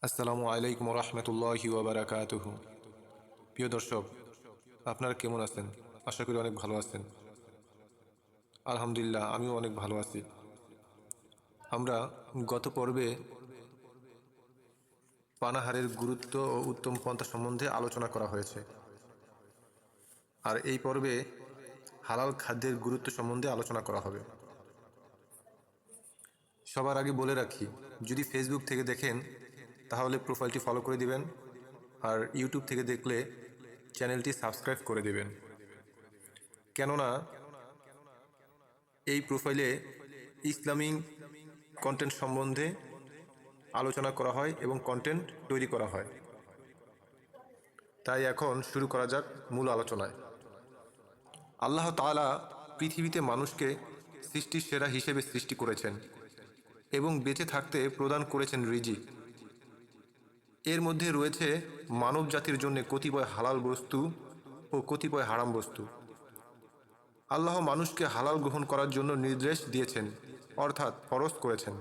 আসসালামু আলাইকুম রহমতুল্লাহি ওয়াবারাকাতুহু। প্রিয় দর্শক, আপনারা কেমন আছেন? আশা করি অনেক ভালো আছেন। আলহামদুলিল্লাহ, আমিও অনেক ভালো আছি। আমরা গত পর্বে পানাহারের গুরুত্ব ও উত্তম পন্থা সম্বন্ধে আলোচনা করা হয়েছে, আর এই পর্বে হালাল খাদ্যের গুরুত্ব সম্বন্ধে আলোচনা করা হবে। সবার আগে বলে রাখি, যদি ফেসবুক থেকে দেখেন তাহলে প্রোফাইলটি ফলো করে দিবেন, আর ইউটিউব থেকে দেখলে চ্যানেলটি সাবস্ক্রাইব করে দেবেন। কেননা এই প্রোফাইলে ইসলামিক কন্টেন্ট সম্বন্ধে আলোচনা করা হয় এবং কন্টেন্ট তৈরি করা হয়। তাই এখন শুরু করা যাক মূল আলোচনায়। আল্লাহ তাআলা পৃথিবীতে মানুষকে সৃষ্টির সেরা হিসেবে সৃষ্টি করেছেন এবং বেঁচে থাকতে প্রদান করেছেন রিজিক। এর মধ্যে রয়েছে মানব জাতির জন্য কতিপয় হালাল বস্তু ও কতিপয় হারাম বস্তু। আল্লাহ মানুষকে হালাল গ্রহণ করার জন্য নির্দেশ দিয়েছেন, অর্থাৎ ফরজ করেছেন।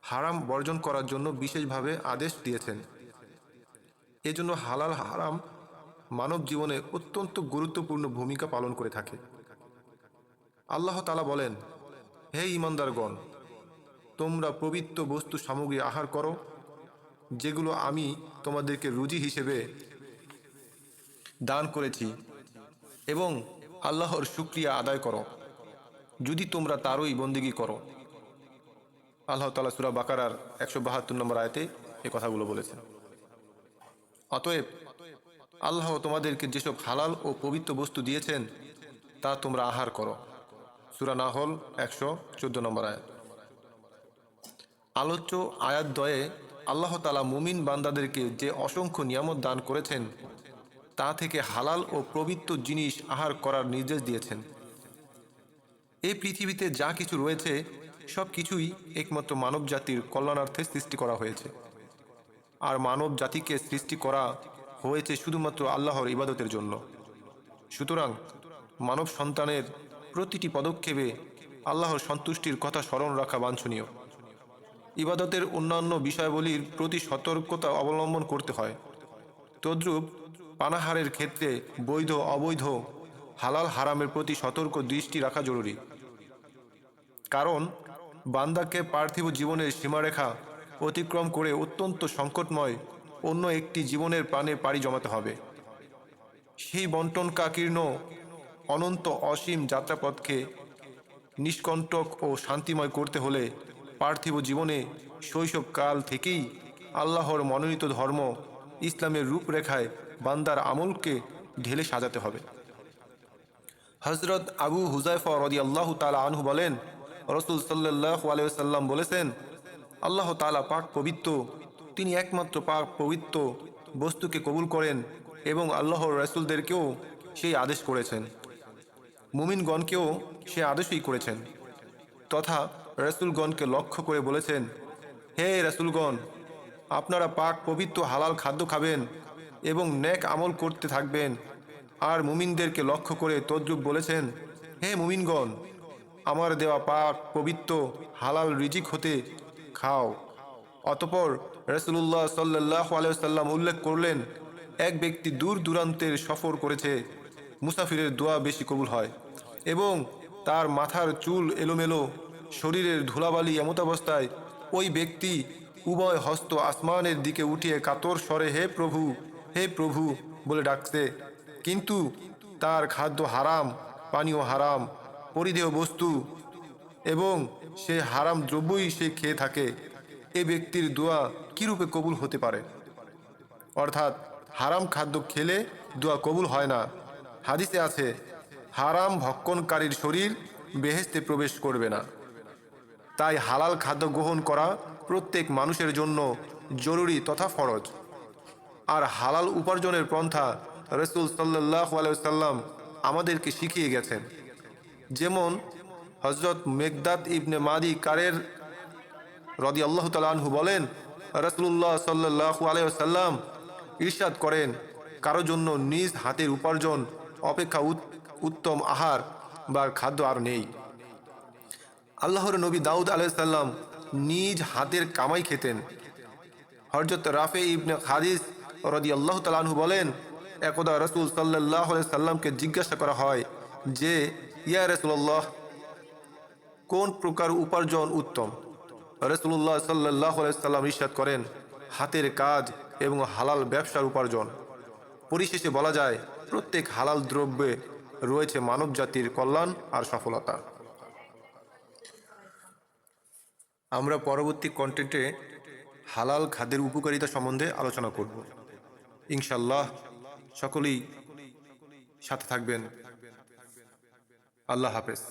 হারাম বর্জন করার জন্য বিশেষভাবে আদেশ দিয়েছেন। এজন্য হালাল হারাম মানব জীবনে অত্যন্ত গুরুত্বপূর্ণ ভূমিকা পালন করে থাকে। আল্লাহ তাআলা বলেন, হে ঈমানদারগণ, তোমরা পবিত্র বস্তু সামগ্রী আহার করো, যেগুলো আমি তোমাদেরকে রুজি হিসেবে দান করেছি, এবং আল্লাহর শুকরিয়া আদায় করো, যদি তোমরা তারই বন্দেগী করো। আল্লাহ তাআলা সূরা বাকারার 172 নম্বর আয়াতে এই কথাগুলো বলেছেন। অতএব আল্লাহ তোমাদেরকে যেসব হালাল ও পবিত্র বস্তু দিয়েছেন তা তোমরা আহার করো। সূরা নাহল 114 নম্বর আয়াত। আলোচ্য আয়াতদ্বয়ে আল্লাহ তাআলা মুমিন বান্দাদেরকে যে অসংখ্য নিয়ামত দান করেছেন তা থেকে হালাল ও পবিত্র জিনিস আহার করার নির্দেশ দিয়েছেন। এই পৃথিবীতে যা কিছু রয়েছে সব কিছুই একমাত্র মানব জাতির কল্যাণার্থে সৃষ্টি করা হয়েছে, আর মানব জাতিকে সৃষ্টি করা হয়েছে শুধুমাত্র আল্লাহর ইবাদতের জন্য। সুতরাং মানব সন্তানের প্রতিটি পদক্ষেপে আল্লাহর সন্তুষ্টির কথা স্মরণ রাখা বাঞ্ছনীয়। ইবাদতের অন্যান্য বিষয়াবলীর প্রতি সতর্কতা অবলম্বন করতে হয়। তদ্রূপ পানাহারের ক্ষেত্রে বৈধ অবৈধ হালাল হারামের প্রতি সতর্ক দৃষ্টি রাখা জরুরি। কারণ বান্দাকে পার্থিব জীবনের সীমারেখা অতিক্রম করে অত্যন্ত সংকটময় অন্য একটি জীবনের প্রাণে পাড়ি জমাতে হবে। সেই বন্টনকাকীর্ণ অনন্ত অসীম যাত্রাপথকে নিষ্কণ্টক ও শান্তিময় করতে হলে পার্থিব জীবনে শৈশবকাল থেকেই আল্লাহর মনোনীত ধর্ম ইসলামের রূপরেখায় বান্দার আমলকে ঢেলে সাজাতে হবে। হযরত আবু হুযায়ফা রাদিয়াল্লাহু তাআলা আনহু বলেন, রাসূল সাল্লাল্লাহু আলাইহি ওয়াসাল্লাম বলেছেন, আল্লাহ তাআলা পাক পবিত্র, তিনি একমাত্র পাক পবিত্র বস্তুকে কবুল করেন এবং আল্লাহর রাসূলদেরকেও সেই আদেশ করেছেন, মুমিনগণকেও সে আদেশই করেছেন, তথা রাসূলগণকে লক্ষ্য করে বলেছেন, হে রাসূলগণ, আপনারা পাক পবিত্র হালাল খাদ্য খাবেন এবং নেক আমল করতে থাকবেন। আর মুমিনদেরকে লক্ষ্য করে তদ্রূপ বলেছেন, হে মুমিনগণ, আমার দেওয়া পাক পবিত্র হালাল রিজিক হতে খাও। অতঃপর রাসূলুল্লাহ সাল্লাল্লাহু আলাইহি ওয়াসাল্লাম উল্লেখ করলেন, এক ব্যক্তি দূর দূরান্তের সফর করেছে, মুসাফিরের দোয়া বেশি কবুল হয় এবং তার মাথার চুল এলোমেলো, শরীরের ধুলাবালি এমতাবস্থায় ওই ব্যক্তি উভয় হস্ত আসমানের দিকে উঠিয়ে কাতর স্বরে হে প্রভু বলে ডাকছে, কিন্তু তার খাদ্য হারাম, পানীয় হারাম, পরিধেয় বস্তু এবং সে হারাম দ্রব্যই সে খেয়ে থাকে। এ ব্যক্তির দোয়া কীরূপে কবুল হতে পারে? অর্থাৎ হারাম খাদ্য খেলে দোয়া কবুল হয় না। হাদিসে আছে, হারাম ভক্ষণকারীর শরীর বেহেশতে প্রবেশ করবে না। তাই হালাল খাদ্য গ্রহণ করা প্রত্যেক মানুষের জন্য জরুরি তথা ফরজ। আর হালাল উপার্জনের পন্থা রাসূল সাল্লাল্লাহু আলাইহি ওয়াসাল্লাম আমাদেরকে শিখিয়ে গেছেন। যেমন হযরত মেকদাদ ইবনে মাদি কারের রাদিয়াল্লাহু তাআলা আনহু বলেন, রাসূলুল্লাহ সাল্লাল্লাহু আলাইহি ওয়াসাল্লাম ইরশাদ করেন, কারো জন্য নিজ হাতের উপার্জন অপেক্ষা উত্তম আহার বা খাদ্য আর নেই। আল্লাহর নবী দাউদ আলাইহিস সালাম নিজ হাতের কামাই খেতেন, হযরত রাফি ইবনে হাদিস রাদিয়াল্লাহু তাআলা আনহু বলেন, একদা রাসূল সাল্লাল্লাহু আলাইহি সাল্লামকে জিজ্ঞাসা করা হয় যে, ইয়া রাসূলুল্লাহ, কোন প্রকার উপার্জন উত্তম? রাসূলুল্লাহ সাল্লাল্লাহু আলাইহি সাল্লাম ইরশাদ করেন, হাতের কাজ এবং হালাল ব্যবসার উপার্জন। পরিশেষে বলা যায়, প্রত্যেক হালাল দ্রব্যে রয়েছে মানব জাতির কল্যাণ আর সফলতা। আমরা পরবর্তী কন্টেন্টে হালাল খাদ্যের উপকারিতা সম্বন্ধে আলোচনা করব ইনশাল্লাহ। সকলেই সাথে থাকবেন। আল্লাহ হাফেজ।